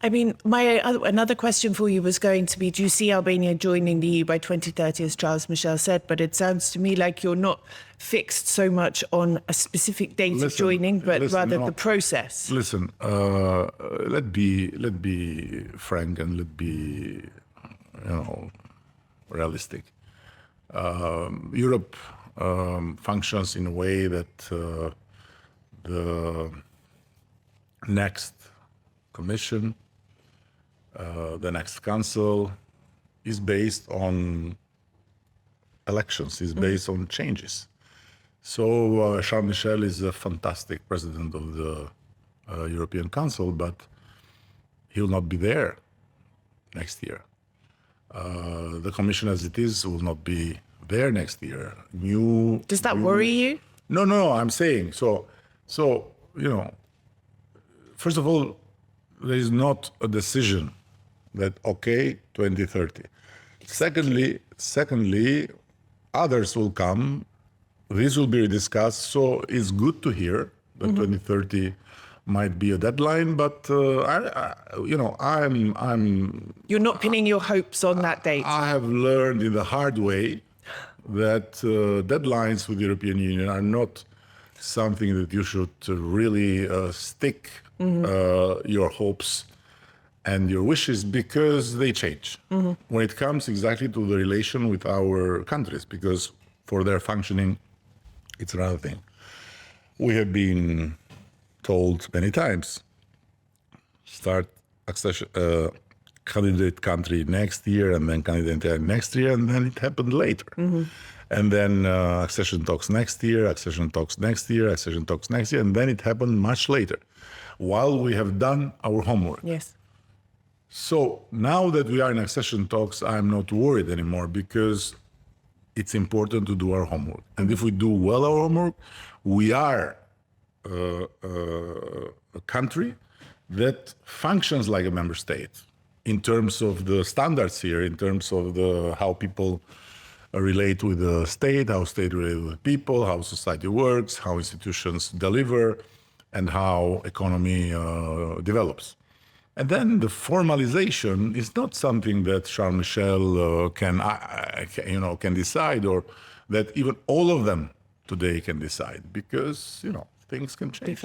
I mean, another question for you was going to be, do you see Albania joining the EU by 2030, as Charles Michel said? But it sounds to me like you're not fixed so much on a specific date of joining, but rather the process. Listen, let's be frank and let's be, realistic. Europe functions in a way that the next Commission, the next Council is based on elections, is based on changes. So Charles Michel is a fantastic president of the European Council, but he will not be there next year. The Commission as it is will not be there next year. Does that worry you? No, I'm saying, first of all, there is not a decision that, okay, 2030. Secondly, others will come. This will be discussed. So it's good to hear that 2030 might be a deadline, but I'm. You're not pinning your hopes on that date. I have learned in the hard way that deadlines with the European Union are not something that you should really stick your hopes and your wishes, because they change when it comes exactly to the relation with our countries, because for their functioning, it's another thing. We have been told many times, start accession, candidate country next year, and then candidate next year, and then it happened later. And then accession talks next year, accession talks next year, accession talks next year, and then it happened much later, while we have done our homework. Yes. So now that we are in accession talks, I'm not worried anymore, because it's important to do our homework. And if we do well our homework, we are a country that functions like a member state in terms of the standards here, in terms of how people relate with the state, how state relate with people, how society works, how institutions deliver, and how economy develops. And then the formalization is not something that Charles Michel can decide, or that even all of them today can decide, because things can change.